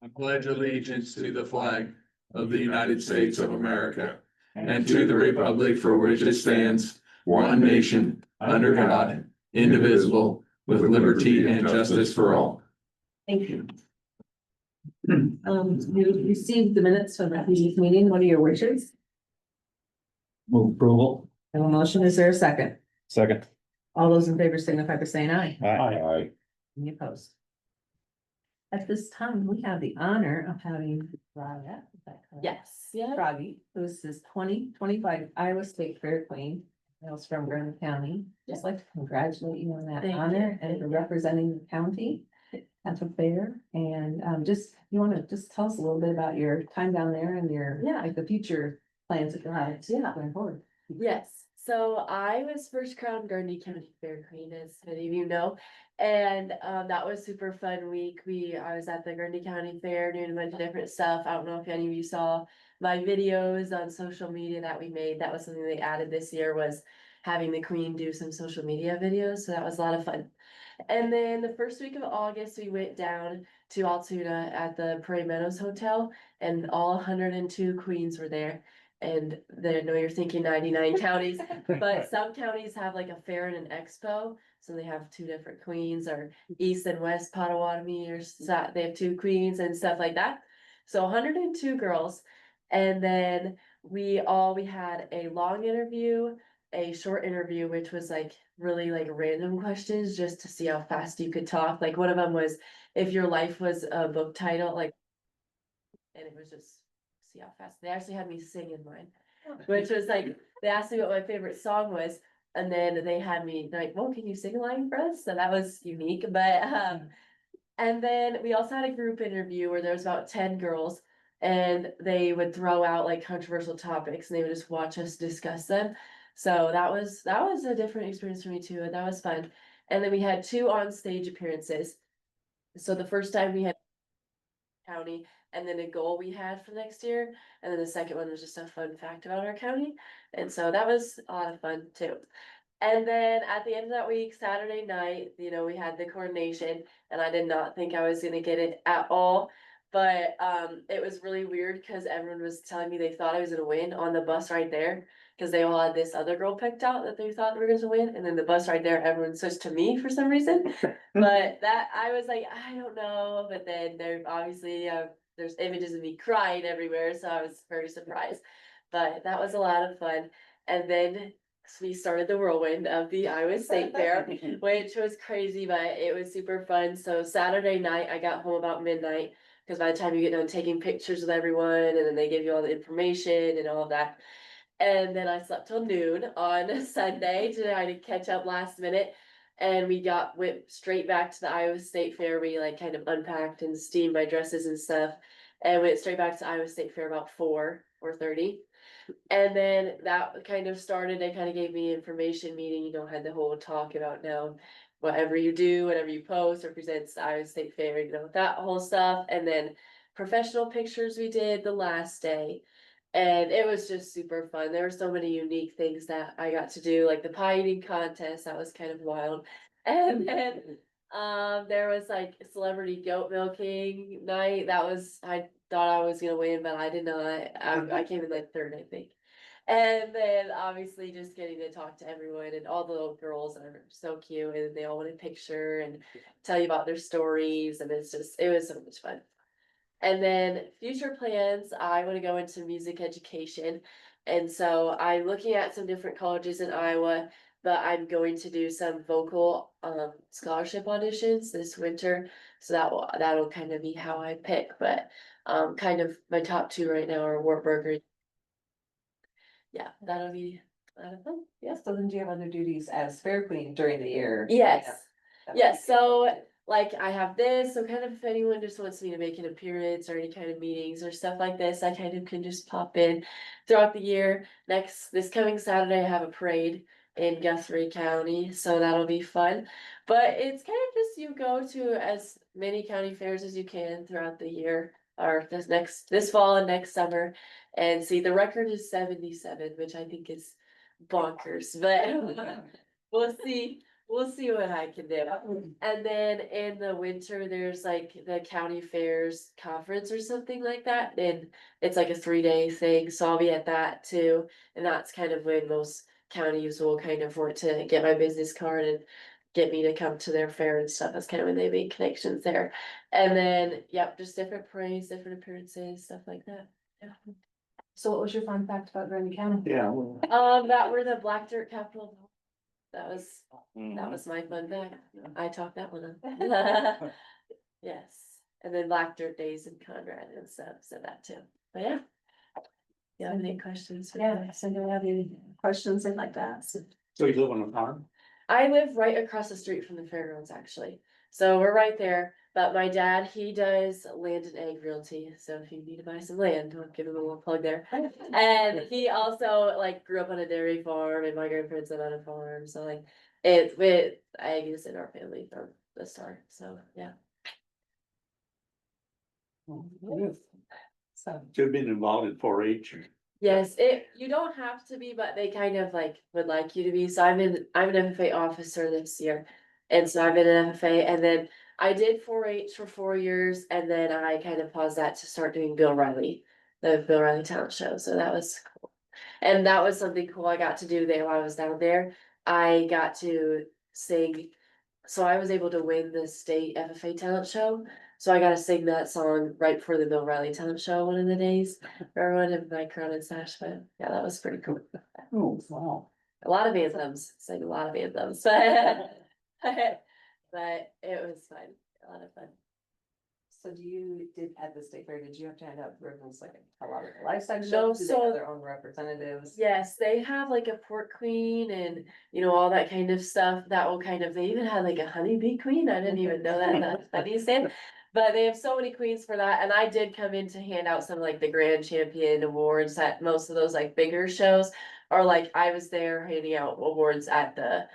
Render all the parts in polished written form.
I pledge allegiance to the flag of the United States of America and to the republic for which it stands, one nation, under God, indivisible, with liberty and justice for all. Thank you. You received the minutes from the previous meeting. What are your wishes? Move approval. I have a motion. Is there a second? Second. All those in favor signify by saying aye. Aye. Any opposed? At this time, we have the honor of having Raya, is that correct? Yes, yeah. Froggy, who's this 2025 Iowa State Fair Queen, hails from Grand County. Just like to congratulate you on that Thank honor you. and for representing the county at the fair. And you want to just tell us a little bit about your time down there and your, Yeah. like the future plans that you have going forward. Yes, so I was first crowned Grundy County Fair Queen, as many of you know. And that was super fun week. I was at the Grundy County Fair doing a bunch of different stuff. I don't know if any of you saw my videos on social media that we made. That was something they added this year, was having the Queen do some social media videos. So that was a lot of fun. And then the first week of August, we went down to Altoona at the Prairie Meadows Hotel, and all 102 queens were there. And I know you're thinking 99 counties, but some counties have like a fair and an expo. So they have two different queens, or East and West Potawatomi, they have two queens and stuff like that. So 102 girls. And then we had a long interview, a short interview, which was like really like random questions just to see how fast you could talk. Like one of them was, if your life was a book title, like, and it was just see how fast. They actually had me sing in mine, which was like, they asked me what my favorite song was, and then they had me like, well, can you sing a line for us? So that was unique. But and then we also had a group interview where there was about 10 girls, and they would throw out like controversial topics and they would just watch us discuss them. So that was a different experience for me too, and that was fun. And then we had 2 on stage appearances. So the first time we had county, and then a goal we had for next year, and then the second one was just a fun fact about our county, and so that was a lot of fun too. And then at the end of that week, Saturday night, we had the coordination, and I did not think I was gonna get it at all. But it was really weird because everyone was telling me they thought I was gonna win on the bus right there. Cause they all had this other girl picked out that they thought were gonna win, and then the bus right there, everyone switched to me for some reason. But that, I was like, I don't know, but then there obviously, there's images of me crying everywhere, so I was very surprised. But that was a lot of fun. And then we started the whirlwind of the Iowa State Fair, which was crazy, but it was super fun. So Saturday night, I got home about midnight, because by the time you get done taking pictures with everyone, and then they give you all the information and all of that. And then I slept till noon on Sunday to try to catch up last minute. And we went straight back to the Iowa State Fair. We like kind of unpacked and steamed my dresses and stuff, and went straight back to Iowa State Fair about 4:30. And then that kind of started, they kind of gave me information meeting, had the whole talk about now, whatever you do, whatever you post represents the Iowa State Fair, that whole stuff. And then professional pictures we did the last day. And it was just super fun. There were so many unique things that I got to do, like the pie eating contest, that was kind of wild. And then there was like celebrity goat milking night. I thought I was gonna win, but I did not. I came in like third, I think. And then obviously just getting to talk to everyone, and all the little girls are so cute, and they all want a picture and tell you about their stories, and it was so much fun. And then future plans, I want to go into music education. And so I'm looking at some different colleges in Iowa, but I'm going to do some vocal scholarship auditions this winter. So that'll kind of be how I pick. But kind of my top 2 right now are Wartburg. Yeah, that'll be a lot of fun. Yes, so then do you have other duties as fair queen during the year? Yes. Yes, so like I have this, so kind of if anyone just wants me to make an appearance or any kind of meetings or stuff like this, I kind of can just pop in throughout the year. This coming Saturday, I have a parade in Guthrie County, so that'll be fun. But it's kind of just you go to as many county fairs as you can throughout the year, or this fall and next summer, and see, the record is 77, which I think is bonkers, but we'll see. we'll see what I can do. And then in the winter, there's like the county fairs conference or something like that, and it's like a 3-day thing, so I'll be at that too. And that's kind of when most counties will kind of work to get my business card and get me to come to their fair and stuff. That's kind of when they make connections there. And then, yep, just different parades, different appearances, stuff like that. Yeah. So what was your fun fact about Grundy County? Yeah. That we're the Black Dirt capital. That was my fun fact. I talked that one up. Yes, and then Black Dirt Days in Conrad and stuff, so that too. But yeah. You have any questions? for me? Yeah, so do you have any questions and like that? So- So you live on a farm? I live right across the street from the fairgrounds, actually. So we're right there, but my dad, he does land and egg realty, so if you need to buy some land, I'll give him a little plug there. And he also like grew up on a dairy farm and my grandparents live on a farm, so like egg is in our family from the start, so yeah. So, You've been involved in 4-H. Yes, you don't have to be, but they kind of like would like you to be, so I'm an FFA officer this year. And so I've been an FFA, and then I did 4-H for 4 years, and then I kind of paused that to start doing Bill Riley. The Bill Riley Talent Show, so that was cool. And that was something cool I got to do there while I was down there. I got to sing, so I was able to win the state FFA talent show. So I got to sing that song right before the Bill Riley talent show one of the days. For everyone in my crown and sash, but yeah, that was pretty cool. Oh, wow. A lot of anthems, sang a lot of anthems, but it was fun, a lot of fun. so at the state fair, did you have to hand out ribbons like a lot of the livestock No, shows? Do they so- have their own representatives? Yes, they have like a pork queen and, all that kind of stuff that will kind of, they even had like a honeybee queen. I didn't even know that, that's funny stand. But they have so many queens for that, and I did come in to hand out some like the grand champion awards at most of those like bigger shows. Or like I was there handing out awards at the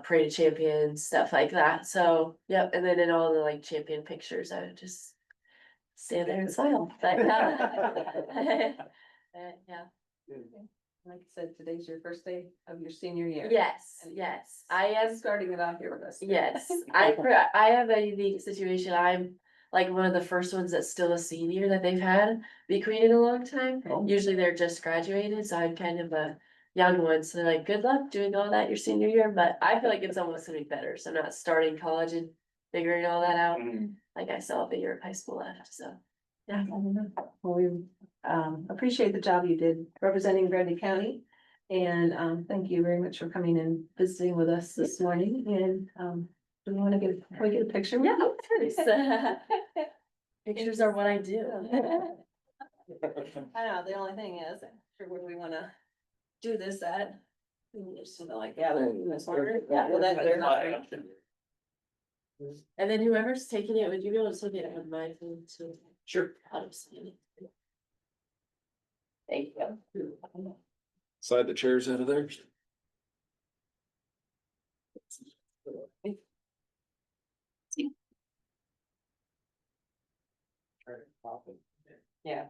parade of champions, stuff like that. So, yep, and then in all the like champion pictures, I would just stand there and smile, but yeah. Like I said, today's your first day of your senior year. Yes, yes, I am, Starting it off here with us. yes, I have a unique situation, I'm like one of the first ones that's still a senior that they've had be queen in a long time. Oh. Usually they're just graduated, so I'm kind of a young one, so they're like, good luck doing all that your senior year, but I feel like it's almost gonna be better, so I'm not starting college and figuring all that out. Like I still have a year of high school left, so. Yeah. Well, we appreciate the job you did representing Grundy County. And thank you very much for coming and visiting with us this morning. And do we want to can we get a picture? with Yeah, you? of course. Pictures are what I do. I know, the only thing is, for where we wanna do this at. Something like gather in this order. Yeah, well, they're not. And then whoever's taking it, would you be able to look at it on my phone too? Sure. I'll just scan it. Thank you. Slide the chairs out of there. Yeah.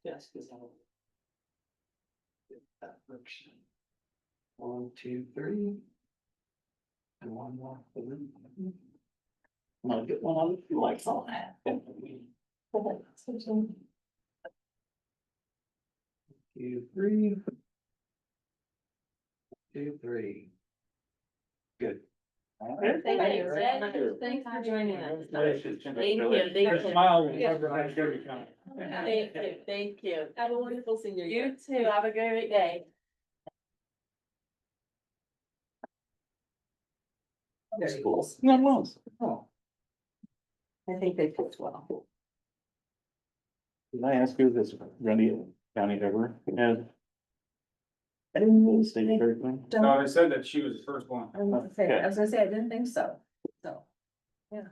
Yes. 1, 2, 3. And one more. I'm gonna get one on the lights on. 2, 3. 2, 3. Good. Thank you. Thanks for joining us. Thank you, thank you. Smile whenever I hear you coming. Thank you. Have a wonderful senior year. You too, have a great day. Very cool. No, no. Oh, I think they picked well. Did I ask you this, Grundy County ever had? I didn't know the state fair thing. No, I said that she was the first one. I was gonna say, I didn't think so, so, yeah.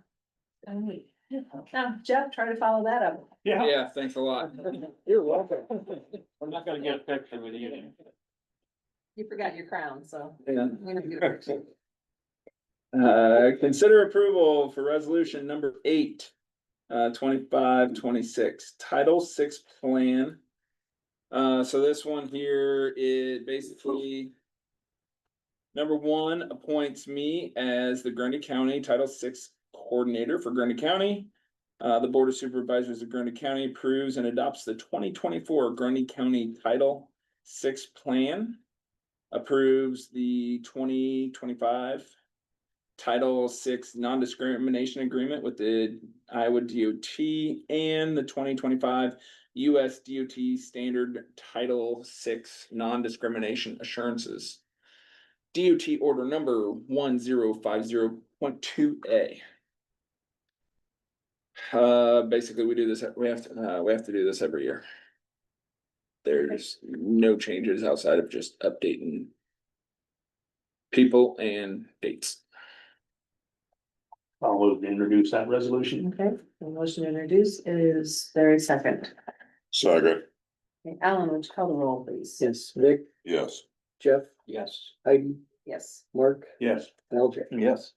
Now, Jeff, try to follow that up. Yeah, thanks a lot. You're welcome. We're not gonna get a picture with you. You forgot your crown, so. Yeah. we're gonna get a picture. Consider approval for resolution number 8, 25-26, Title VI plan. So this one here, it basically Number one appoints me as the Grundy County Title VI Coordinator for Grundy County. The Board of Supervisors of Grundy County approves and adopts the 2024 Grundy County Title VI Plan. Approves the 2025 Title VI Non-Discrimination Agreement with the Iowa DOT and the 2025 US DOT Standard Title VI Non-Discrimination Assurances. DOT order number 1050.2A. Basically, we do this, we have to do this every year. There's no changes outside of just updating people and dates. I'll move to introduce that resolution. Okay, the motion to introduce is there a second? Second, Okay, Alan, would you call the roll, please? Yes, Vic, yes. Jeff, Yes. Heidi, Yes. Mark, Yes. LJ. Yes.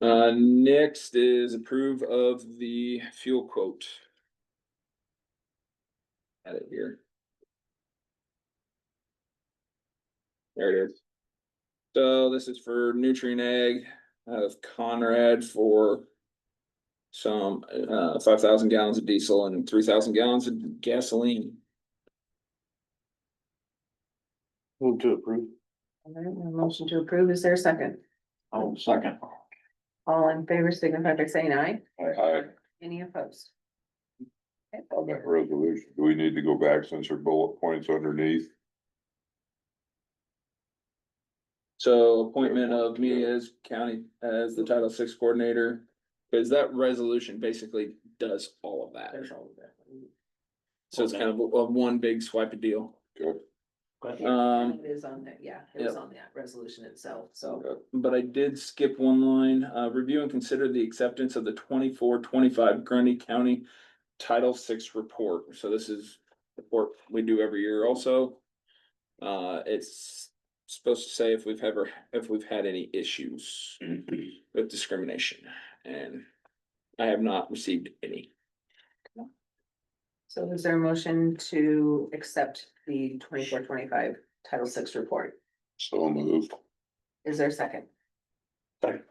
Next is approve of the fuel quote. Add it here. There it is. So this is for Nutrient Ag of Conrad for some 5,000 gallons of diesel and 3,000 gallons of gasoline. Move to approve. All right, a motion to approve, is there a second? I'll second. All in favor, signify by saying aye. Aye. Any opposed? Okay, On that resolution, do we need to go back since there are bullet points underneath? So appointment of me as the Title VI Coordinator, because that resolution basically does all of that. There's all of that. So it's kind of a one big swipe of deal. Good. It is on there, yeah, it was Yep. on that resolution itself, so. Okay. But I did skip one line, review and consider the acceptance of the 24-25 Grundy County Title VI report. So this is the report we do every year also. It's supposed to say if we've had any issues with discrimination, and I have not received any. So is there a motion to accept the 24-25 Title VI report? So moved. Is there a second? Second.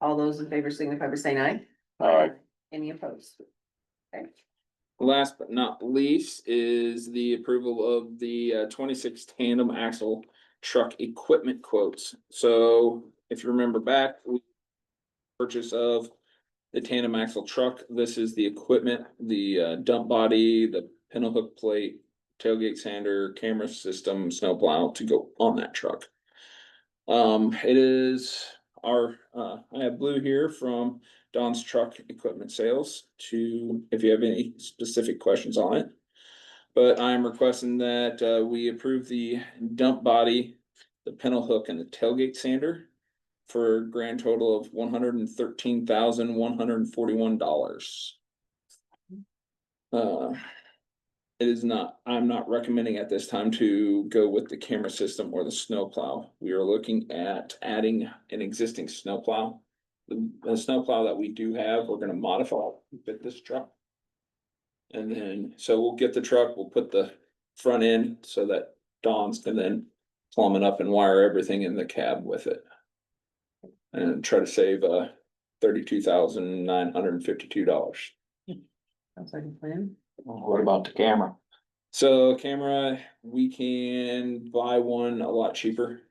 All those in favor signify by saying aye. Aye. Any opposed? Okay, Last but not least is the approval of the 26 tandem axle truck equipment quotes. So if you remember back, we purchase of the tandem axle truck, this is the equipment, the dump body, the pintle hook plate, tailgate sander, camera system, snowplow to go on that truck. It is our, I have Blue here from Don's Truck Equipment Sales to, if you have any specific questions on it. But I'm requesting that we approve the dump body, the pintle hook and the tailgate sander for a grand total of $113,141. It is not, I'm not recommending at this time to go with the camera system or the snowplow. We are looking at adding an existing snowplow. The snowplow that we do have, we're gonna modify to fit this truck. And then, so we'll get the truck, we'll put the front end so that Don's can then plumb it up and wire everything in the cab with it. And try to save $32,952. sounds like a plan. What about the camera? So camera, we can buy one a lot cheaper.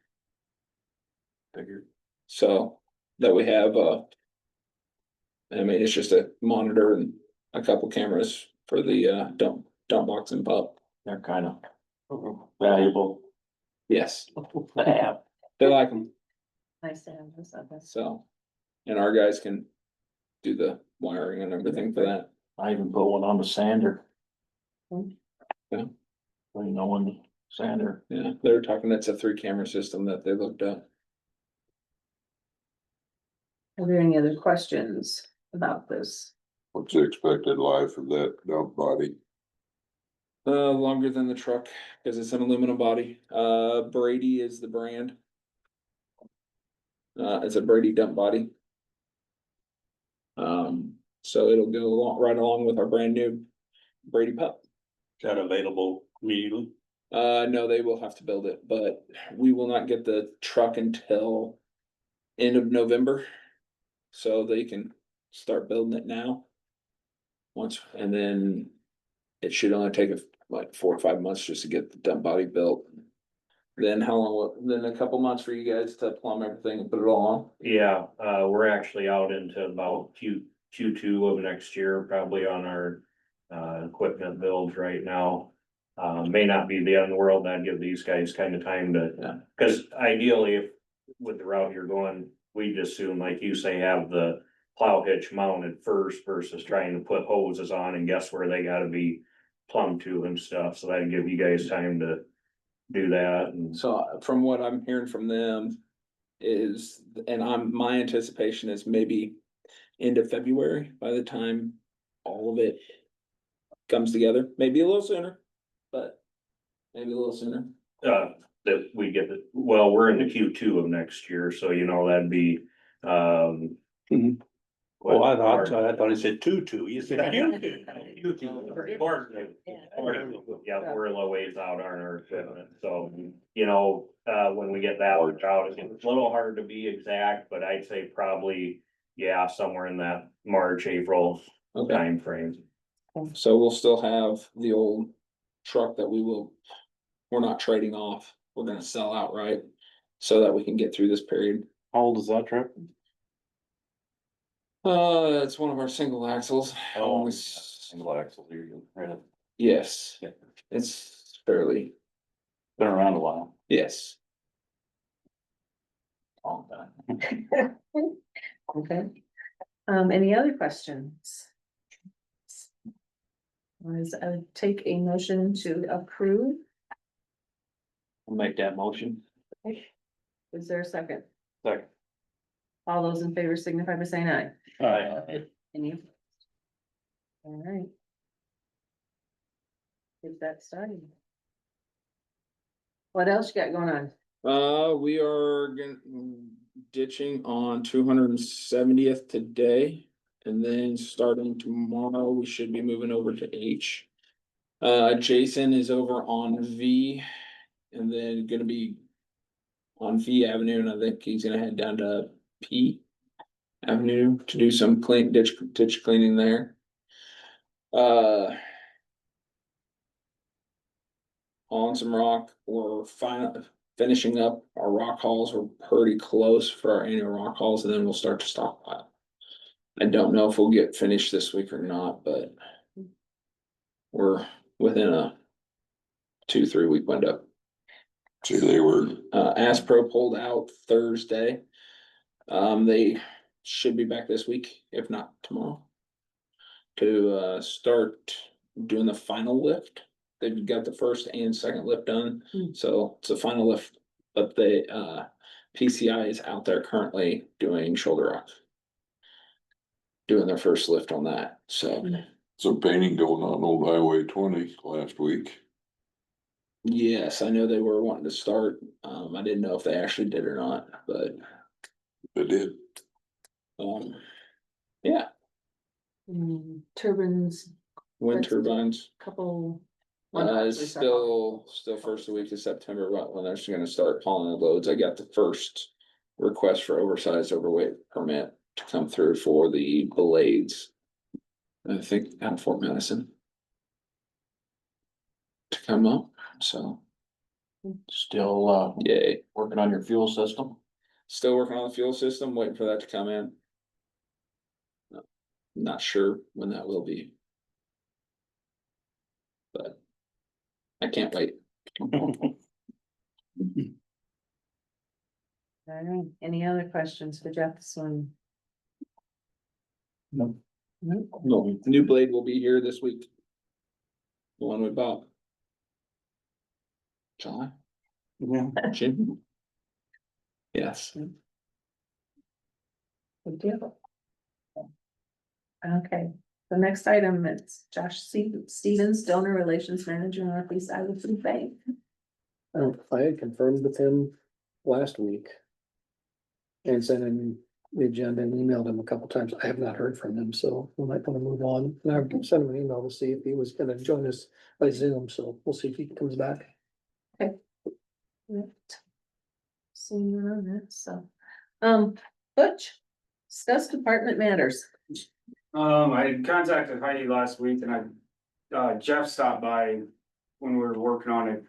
Figured. So that we have, I mean, it's just a monitor and a couple cameras for the dump box and pump. They're kind of valuable Yes, to have. they like them, Nice to have this, I guess. so. And our guys can do the wiring and everything for that. I even put one on the sander. Hmm. Yeah. So you know when the sander. Yeah, they're talking, that's a 3-camera system that they looked at. Are there any other questions about this? What's the expected life of that dump body? Longer than the truck, because it's an aluminum body. Brady is the brand. It's a Brady dump body. So it'll go right along with our brand new Brady pup. Is that available immediately? No, they will have to build it, but we will not get the truck until end of November. So they can start building it now. And then it should only take like 4 or 5 months just to get the dump body built. Then how long, then a couple months for you guys to plumb everything and put it all on? Yeah, we're actually out into about Q2 of next year, probably on our equipment builds right now. May not be the end of the world, and I'd give these guys kind of time Yeah. to, cause ideally, if with the route you're going, we just assume, like you say, have the plow hitch mounted first versus trying to put hoses on and guess where they gotta be plumbed to and stuff, so that'd give you guys time to do that and. So from what I'm hearing from them is, and my anticipation is maybe end of February by the time all of it comes together, maybe a little sooner, but maybe a little sooner. That we get the, well, we're in the Q2 of next year, so you know, that'd be, Mhm. Oh, I thought it said 2-2, you said Yeah, we're a little ways out on our equipment, so, you know, when we get that worked out, it's a little hard to be exact, but I'd say probably, yeah, somewhere in that March, April Okay, timeframe. so we'll still have the old truck that we're not trading off, we're gonna sell outright. So that we can get through this period. How old is that truck? It's one of our single axles. Single axle, here you go. Yes, Yeah. it's fairly, Been around a while. yes. Long time. Okay. Any other questions? I take a motion to approve. I'll make that motion. Is there a second? Second. All those in favor signify by saying aye. Aye. Any? All right. Get that started. What else you got going on? We are ditching on 270th today. And then starting tomorrow, we should be moving over to H. Jason is over on V. And then gonna be on V Avenue, and I think he's gonna head down to P Avenue to do some ditch cleaning there. On some rock, we're finishing up our rock hauls, we're pretty close for our annual rock hauls, and then we'll start to stockpile. I don't know if we'll get finished this week or not, but we're within a 2-3 week window. See, they were, Aspro pulled out Thursday. They should be back this week, if not tomorrow. To start doing the final lift. They've got the first and second lift done, so it's a final lift, but they PCI is out there currently doing shoulder rock. Doing their first lift on that, so. some painting going on Old Highway 20 last week. Yes, I know they were wanting to start. I didn't know if they actually did or not, but They did. yeah, Turbines, wind That's- turbines. couple. It's still first week of September, when they're gonna start hauling the loads. I got the first request for oversized overweight permit to come through for the blades. I think out of Fort Madison. To come up, so Still, yay, working on your fuel system? still working on the fuel system, waiting for that to come in. Not sure when that will be. But I can't wait. All right, any other questions for Jeff this one? No. No, new blade will be here this week. The one we bought. July, Yeah. June. Yes, Good deal. Okay, the next item is Josh Stevens, Donor Relations Manager, Northeast Iowa Food Bank. I had confirmed with him last week. And sent him the agenda and emailed him a couple times. I have not heard from him, so we might want to move on. And I've sent him an email to see if he was gonna join us by Zoom, so we'll see if he comes back. Seeing none on that, so, Butch, discuss department matters. I had contacted Heidi last week and Jeff stopped by when we were working on it.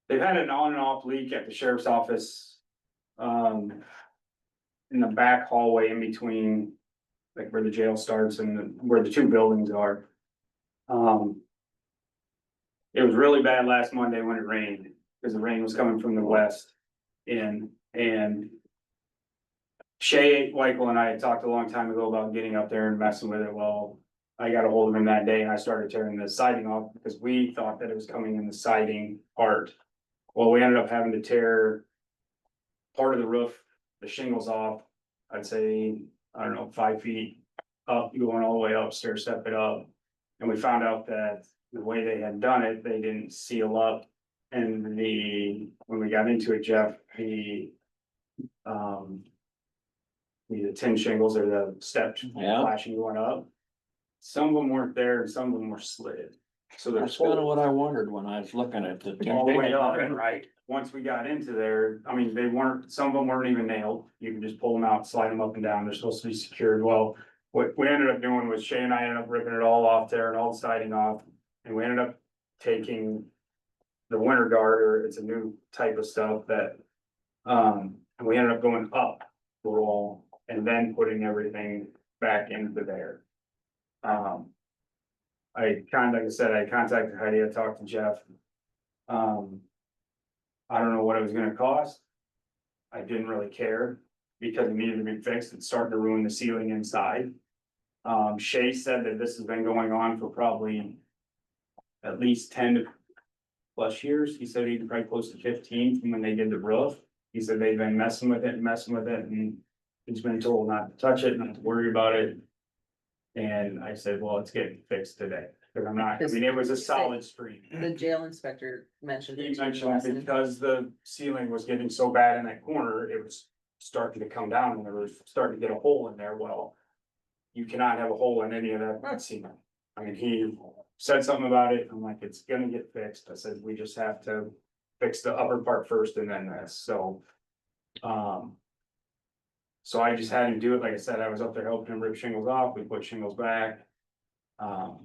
They've had an on and off leak at the sheriff's office. In the back hallway in between, like where the jail starts and where the two buildings are. It was really bad last Monday when it rained, because the rain was coming from the west in, and Shay Weichel and I had talked a long time ago about getting up there and messing with it. Well, I got a hold of him that day and I started tearing the siding off because we thought that it was coming in the siding part. Well, we ended up having to tear part of the roof, the shingles off. I'd say, I don't know, 5 feet up, going all the way up, stair step it up. And we found out that the way they had done it, they didn't seal up. And when we got into it, Jeff, the tin shingles or the steps Yeah. flashing going up. Some of them weren't there and some of them were slid. So there's That's kind of what I wondered when I was looking at the. all the way up, right? Once we got into there, I mean, some of them weren't even nailed. You can just pull them out, slide them up and down. They're supposed to be secured. Well, what we ended up doing was Shay and I ended up ripping it all off there and all the siding off. And we ended up taking the winter guard, or it's a new type of stuff that, and we ended up going up the wall and then putting everything back into there. Like I said, I contacted Heidi, I talked to Jeff. I don't know what it was gonna cost. I didn't really care because it needed to be fixed. It's starting to ruin the ceiling inside. Shay said that this has been going on for probably at least 10+ years. He said he's probably close to 15 from when they did the roof. He said they've been messing with it, and he's been told not to touch it, not to worry about it. And I said, well, it's getting fixed today, because it was a solid stream. The jail inspector mentioned. He mentioned because the ceiling was getting so bad in that corner, it was starting to come down and there was starting to get a hole in there. Well, you cannot have a hole in any of that ceiling. I mean, he said something about it. I'm like, it's gonna get fixed. I said, we just have to fix the upper part first and then this, so. So I just had him do it. Like I said, I was up there helping him rip shingles off. We put shingles back. But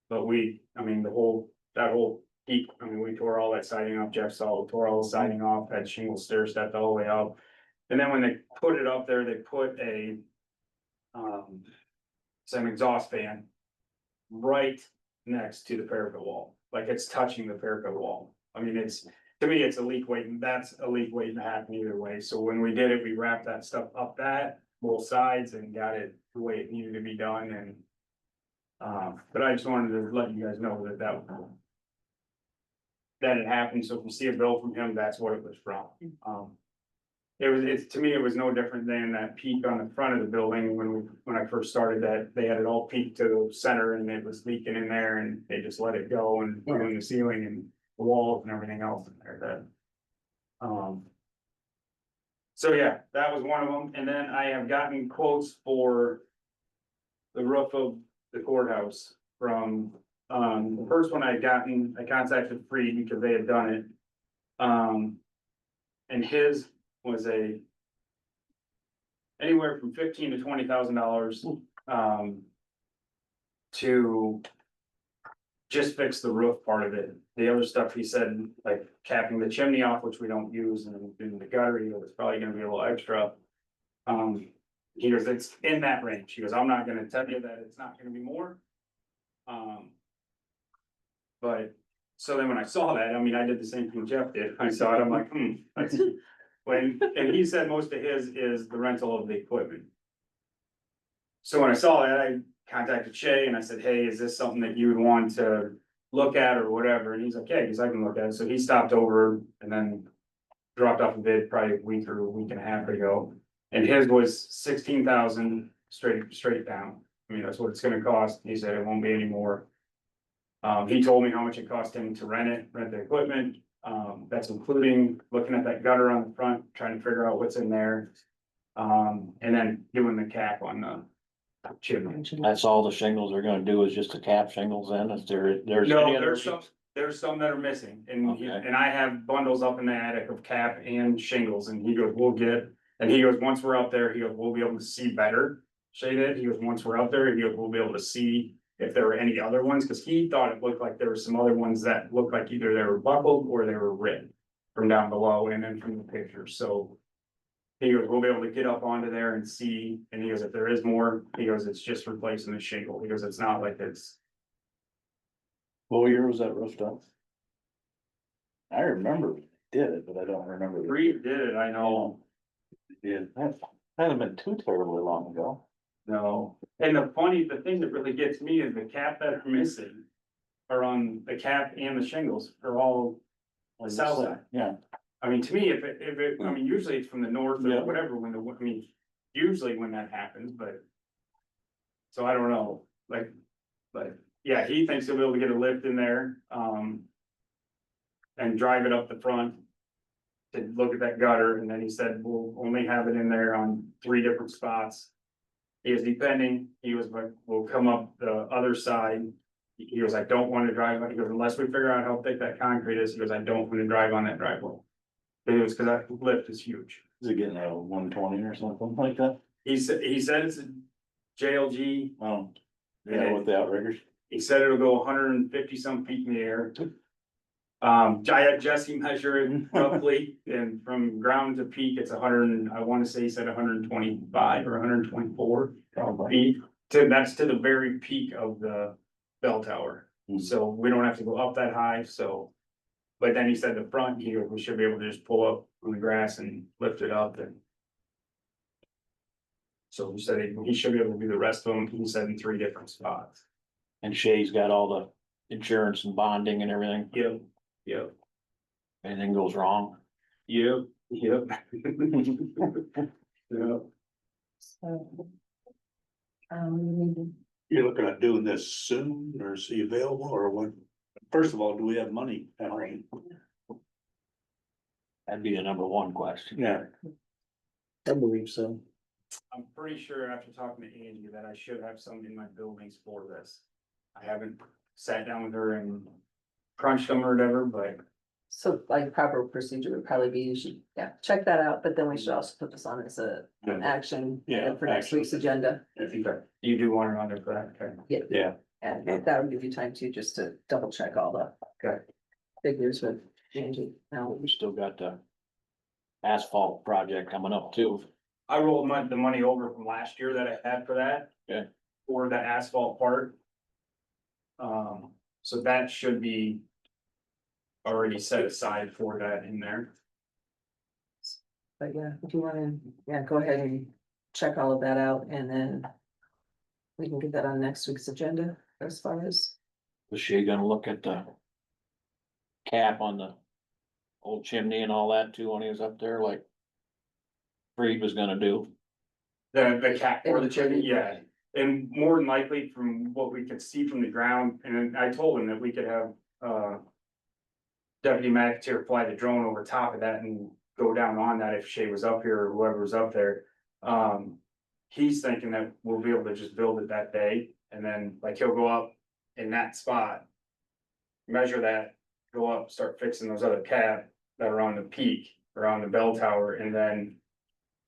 that whole peak, we tore all that siding off. Jeff saw, we tore all the siding off, had shingles stair stepped all the way up. And then when they put it up there, they put some exhaust fan right next to the parapet wall, like it's touching the parapet wall. I mean, to me, it's a leak waiting, that's a leak waiting to happen either way. So when we did it, we wrapped that stuff up both sides and got it the way it needed to be done. And but I just wanted to let you guys know that it happened. So if you see a bill from him, that's what it was from. To me, it was no different than that peak on the front of the building when I first started that. They had it all peaked to the center and it was leaking in there and they just let it go and ruin the ceiling and the walls and everything else in there. So yeah, that was one of them. And then I have gotten quotes for the roof of the courthouse from, the first one I contacted Freed because they had done it. And his was anywhere from $15,000 to $20,000, to just fix the roof part of it. The other stuff he said, like capping the chimney off, which we don't use, and doing the gutter, it was probably gonna be a little extra. He goes, it's in that range. He goes, I'm not gonna tell you that it's not gonna be more. But so then when I saw that, I did the same thing Jeff did. I saw it, I'm like, that's and he said most of his is the rental of the equipment. So when I saw that, I contacted Shay and I said, hey, is this something that you would want to look at or whatever? And he's like, yeah, because I can look at it. So he stopped over and then dropped off a bid probably a week and a half ago. And his was 16,000 straight down. That's what it's gonna cost. He said it won't be any more. He told me how much it cost him to rent the equipment. That's including looking at that gutter on the front, trying to figure out what's in there. And then doing the cap on the chimney. That's all the shingles they're gonna do is just the cap shingles then, is there's. No, any other- There's some that are missing, and Okay. and I have bundles up in the attic of cap and shingles, and he goes, we'll get. And he goes, once we're up there, he goes, we'll be able to see better shaded, he goes, once we're up there, he goes, we'll be able to see. If there were any other ones, cause he thought it looked like there were some other ones that looked like either they were buckled or they were ripped. From down below and then from the pictures, so. He goes, we'll be able to get up onto there and see, and he goes, if there is more, he goes, it's just replacing the shingle, he goes, it's not like it's. What year was that roof done? I remember we did it, but I don't remember. Reed did it, I know. Yeah, that hadn't been too terribly long ago. No, and the thing that really gets me is the cap that are missing. Are on the cap and the shingles are all on the south side. Yeah. I mean, to me, if it, I mean, usually it's from the north Yeah. or whatever, I mean, usually when that happens, but. So I don't know, like, but, yeah, he thinks he'll be able to get a lift in there, and drive it up the front. To look at that gutter, and then he said, we'll only have it in there on 3 different spots. He is depending, he was like, we'll come up the other side. He goes, I don't want to drive, he goes, unless we figure out how thick that concrete is, he goes, I don't want to drive on that driveway. It was because that lift is huge. Is it getting a 120 or something like that? He said it's a JLG, Oh, yeah, with the outriggers. he said it'll go 150 some feet in the air. I had Jesse measure it roughly, and from ground to peak, it's 100, I wanna say he said 125 or 124 Probably. feet. That's to the very peak of the bell tower, Hmm. so we don't have to go up that high, so. But then he said the front here, we should be able to just pull up on the grass and lift it up and. So he said he should be able to do the rest of them, he said in 3 different spots. And Shay's got all the insurance and bonding and everything. Yep, yep, Anything goes wrong. yep, yep. Yep. So. We need to You're looking at doing this soon, or is he available, or what? First of all, do we have money? That'd be the number one question. Yeah. I believe so. I'm pretty sure after talking to Angie that I should have some in my buildings for this. I haven't sat down with her and crunched them or whatever, but So like proper procedure would probably be, you should, yeah, check that out, but then we should also put this on as an action. Yeah, For next action. week's agenda, you do want it on there for that, okay? Yeah. and that would give you time to just to double check all the. Okay. Figures with Angie, now, We still got the asphalt project coming up too. I rolled the money over from last year that I had for that. Okay. For the asphalt part. So that should be. Already set aside for that in there. but yeah, if you wanna, yeah, go ahead and check all of that out, and then. We can get that on next week's agenda as far as, Was Shay gonna look at the cap on the old chimney and all that too when he was up there, like Reed was gonna do? The cap for the chimney, yeah, and more than likely from what we could see from the ground, and I told him that we could have, Deputy McAteer fly the drone over top of that and go down on that if Shay was up here or whoever was up there. He's thinking that we'll be able to just build it that day, and then like he'll go up in that spot. Measure that, go up, start fixing those other cap that are on the peak or on the bell tower, and then.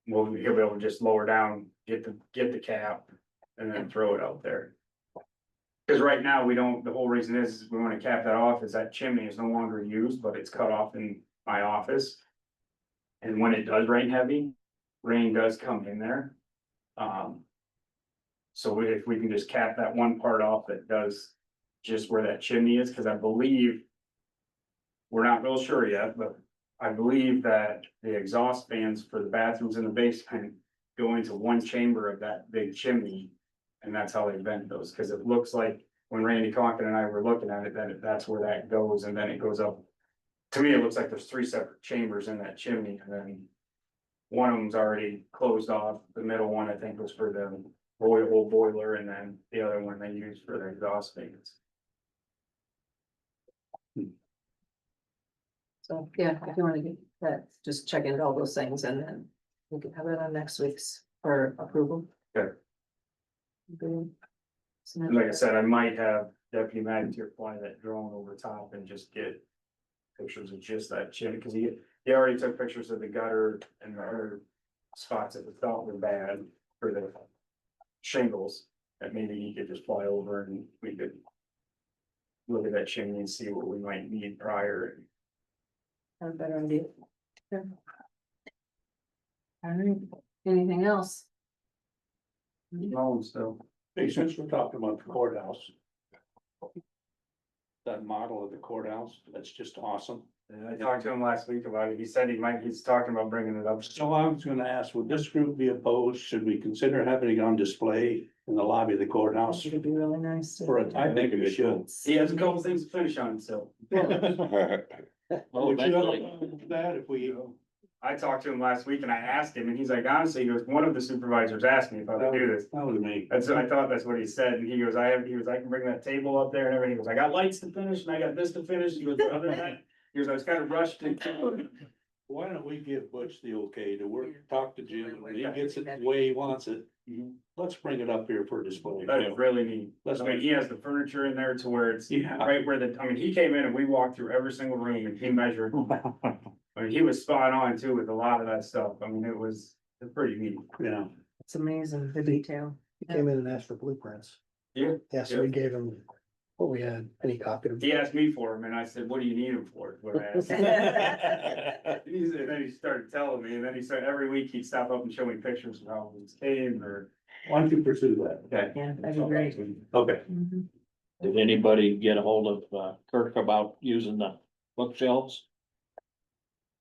He'll be able to just lower down, get the cap, and then throw it out there. Cause right now, the whole reason is we wanna cap that off is that chimney is no longer used, but it's cut off in my office. And when it does rain heavy, rain does come in there. So if we can just cap that one part off that does just where that chimney is, cause I believe. We're not real sure yet, but I believe that the exhaust fans for the bathrooms in the basement go into one chamber of that big chimney. And that's how they vent those, cause it looks like when Randy Conkin and I were looking at it, that's where that goes, and then it goes up. To me, it looks like there's 3 separate chambers in that chimney, and then. One of them's already closed off, the middle one, I think, was for the oil boiler, and then the other one they use for the exhaust fans. so, yeah, if you wanna get that, just check into all those things, and then. We can have it on next week's for approval. Okay. Good. So And like I said, I might have Deputy Manager fly that drone over top and just get pictures of just that chimney, cause he already took pictures of the gutter and the other spots that we thought were bad for the shingles, that maybe he could just fly over and we could look at that chimney and see what we might need prior. Have a better idea. Yeah. All right, anything else? No, so. Hey, since we're talking about the courthouse. That model of the courthouse, that's just awesome. I talked to him last week about it. He said he's talking about bringing it up. So I was gonna ask, would this group be opposed? Should we consider having it on display in the lobby of the courthouse? It'd be really nice to. For a time, I think we should. He has a couple things to finish on, so. Well, Would you have a eventually, problem with that if we? I talked to him last week and I asked him and he's like, honestly, he goes, one of the supervisors asked me if I would do this. That was me. I thought that's what he said, and he goes, I can bring that table up there and everything, he goes, I got lights to finish and I got this to finish, he goes, other than that, he goes, I was kind of rushed to. Why don't we give Butch the okay to work, talk to Jim, and when he gets it the way he wants it, let's bring it up here for display. That is really neat, Let's I mean, make- he has the furniture in there to where it's Yeah. right where he came in and we walked through every single room and he measured. I mean, he was spot on too with a lot of that stuff, I mean, it's pretty neat. Yeah. It's amazing, the detail. He came in and asked for blueprints. Yeah. Yeah, so we gave him what we had and he copied them. He asked me for him and I said, what do you need him for? Is what I asked him. And then he started telling me, and then he said every week he'd stop up and show me pictures of how things came or. Why don't you pursue that? Okay. Yeah, that'd be great. Okay. Mhm. did anybody get a hold of Kirk about using the bookshelves?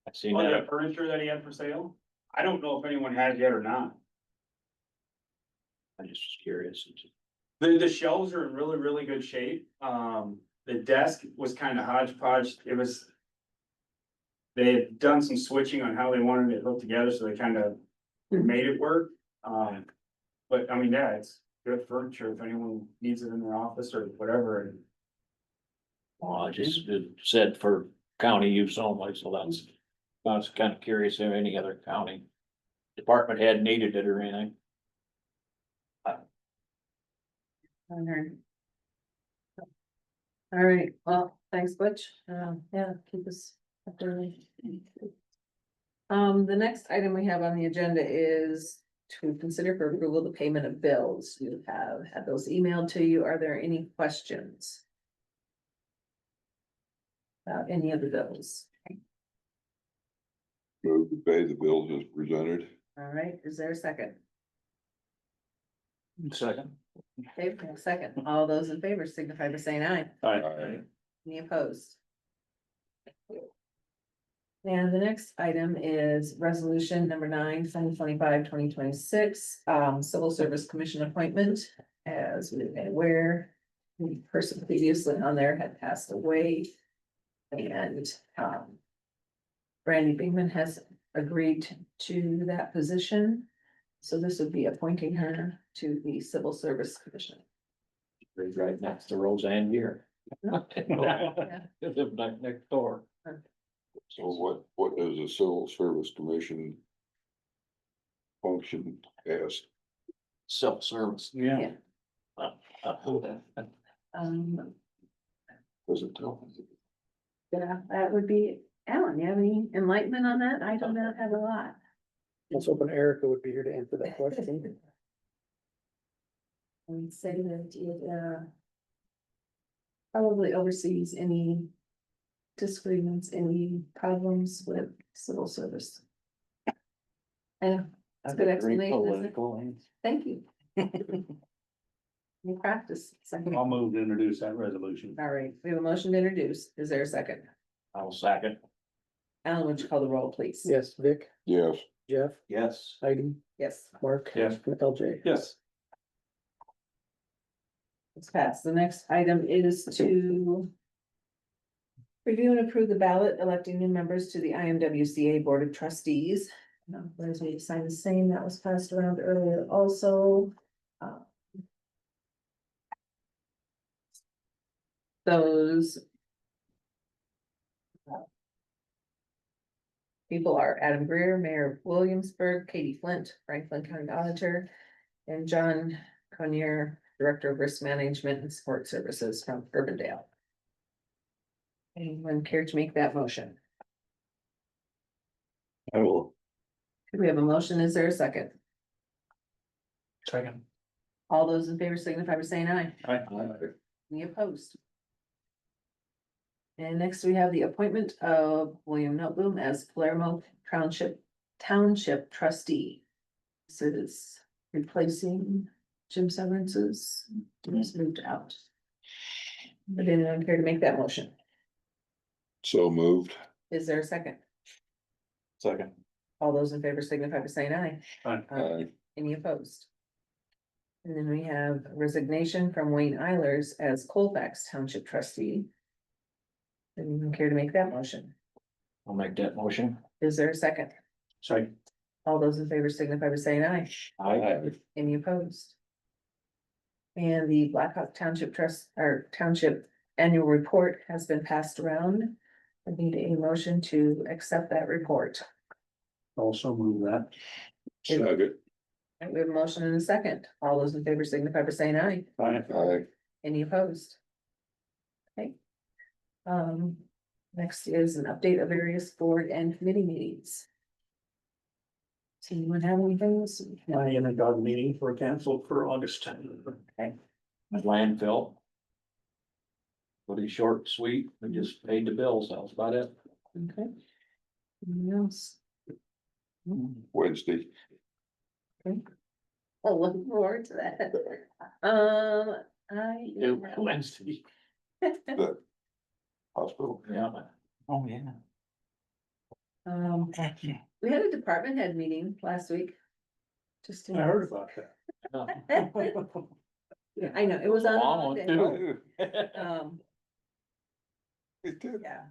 I seen Oh, that. that furniture that he had for sale? I don't know if anyone has yet or not. I just was curious. The shelves are in really, really good shape. The desk was kind of hodgepodge. It was. They had done some switching on how they wanted it hooked together, so they kind of made it work. But I mean, yeah, it's good furniture if anyone needs it in their office or whatever. Well, I just it said for county use only, so that's, I was kind of curious if any other county department had needed it or anything. Unheard. All right, well, thanks, Butch. Yeah, keep us updated. The next item we have on the agenda is to consider for approval the payment of bills. You have had those emailed to you. Are there any questions? About any of the bills? Move to pay the bills as presented. All right, is there a second? Second. Okay, second. All those in favor signify by saying aye. Aye. Any opposed? And the next item is resolution number 9, 2025-2026, Civil Service Commission appointment. As we are aware, the person previously on there had passed away. And, Brandy Bingman has agreed to that position. So this would be appointing her to the Civil Service Commission. Right next to Roseanne Gear. Live right next door. So what does the Civil Service Commission function as? Self-service. Yeah. Does it tell? Yeah, that would be, Alan, you have any enlightenment on that? I do not have a lot. Let's hoping Erica would be here to answer that question. And say that it, probably oversees any disagreements, any problems with civil service. I know, it's a good explanation, isn't it? Thank you. You practice. Second. I'll move to introduce that resolution. All right, we have a motion to introduce. Is there a second? I'll second. Alan, would you call the roll, please? Yes, Vic, Yes. Jeff, Yes. Heidi, Yes, Mark. Yes. And LJ. Yes. it's passed. The next item is to review and approve the ballot electing new members to the IMWCA Board of Trustees. Whereas we signed the same, that was passed around earlier also. Those people are Adam Greer, Mayor of Williamsburg, Katie Flint, Franklin County Auditor, and John Connier, Director of Risk Management and Support Services from Urbandale. Anyone care to make that motion? I will. Do we have a motion? Is there a second? Second. All those in favor signify by saying aye. Aye. Any opposed? And next we have the appointment of William Notboom as Palermo Township trustee. This is replacing Jim Severance's, he's moved out. But anyone care to make that motion? So moved. Is there a second? Second. All those in favor signify by saying aye. Aye. Any opposed? And then we have resignation from Wayne Eilers as Colfax Township trustee. Anyone care to make that motion? I'll make that motion. Is there a second? Second. All those in favor signify by saying aye. Aye. Any opposed? And the Blackhawk Township Trust, or Township Annual Report has been passed around. I need a motion to accept that report. Also move that. Second. And we have a motion and a second. All those in favor signify by saying aye. Aye. Any opposed? Okay. Next is an update of various board and committee meetings. Does anyone have anything? My dog meeting for canceled for August. Landfill. Pretty short, and sweet, we just paid the bills, that was about it. Okay. Anything else? Wednesday. Oh, looking forward to that. Wednesday. The hospital. Yeah. Oh, yeah. We had a department head meeting last week. Just. I heard about that. I know, it was on. Long one, Monday. too. It did. Yeah.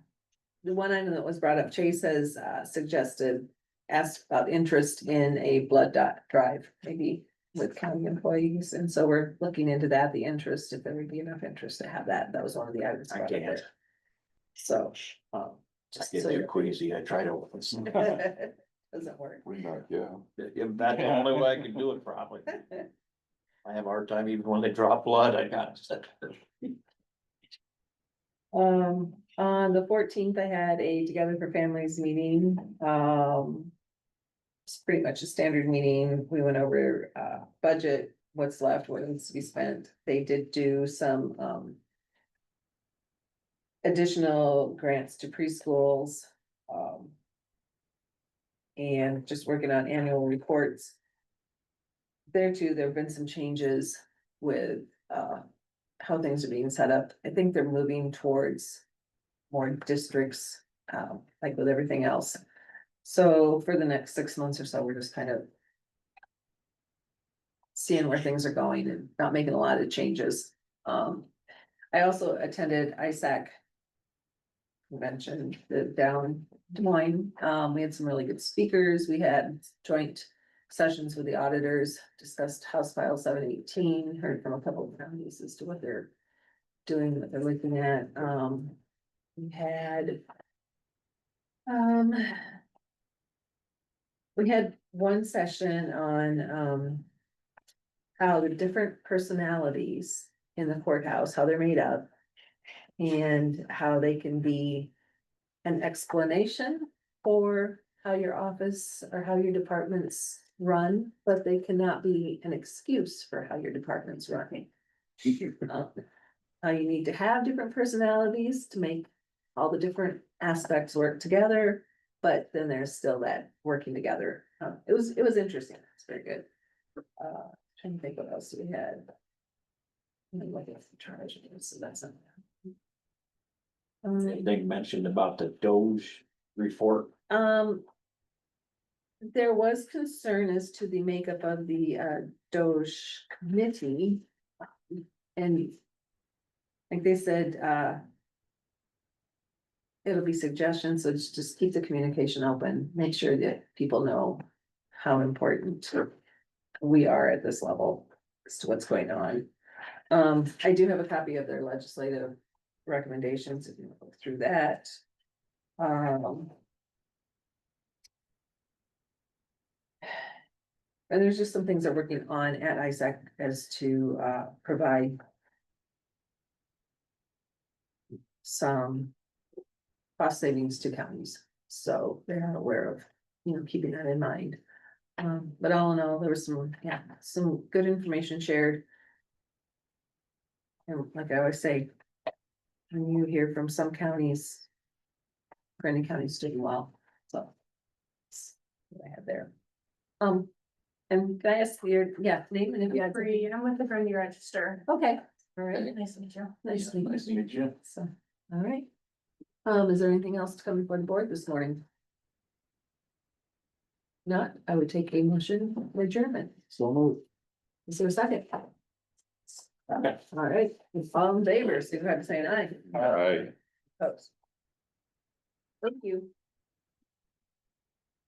The one item that was brought up, Chase has asked about interest in a blood drive, maybe with county employees, and so we're looking into that, the interest, if there would be enough interest to have that, that was one of the items. I brought up can't. there. So, I just get so too you're. queasy, I try to. Doesn't work. We knocked you out. That's the only way I can do it probably. I have a hard time even when they draw blood, I got. On the 14th, I had a Together for Families meeting, it's pretty much a standard meeting, we went over, budget, what's left, what needs to be spent, they did do some, additional grants to preschools, and just working on annual reports. There too, there have been some changes with, how things are being set up. I think they're moving towards more districts, like with everything else. So for the next 6 months or so, we're just kind of seeing where things are going and not making a lot of changes. I also attended ISAC convention down Des Moines. We had some really good speakers. We had joint sessions with the auditors, discussed House File 718, heard from a couple of counties as to what they're doing, what they're looking at. We had one session on how the different personalities in the courthouse, how they're made up, and how they can be an explanation for how your office or how your departments run, but they cannot be an excuse for how your department's running. How you need to have different personalities to make all the different aspects work together, but then there's still that working together. It was interesting. It's very good. Trying to think what else we had. Like it's the charge, so that's. They mentioned about the Doge report. There was concern as to the makeup of the Doge committee. And like they said, it'll be suggestions, so just keep the communication open, make sure that people know how important we are at this level as to what's going on. I do have a copy of their legislative recommendations, if you want to look through that. And there's just some things they're working on at ISAC as to provide some cost savings to counties. So they are aware of, keeping that in mind. But all in all, there was some good information shared. And like I always say, when you hear from some counties, Grandin County's doing well, so. That's what I had there. And can I ask your, name and if you had. Bree, I'm with the Grundy Register. Okay, all right, Nice to meet you. nice to meet you. Nice to meet you. So, all right. Is there anything else to come before the board this morning? Not, I would take a motion for adjournment. So moved. Is there a second? Okay. All right, all in favor, so you have to say an aye. Alright. Opposed. Thank you.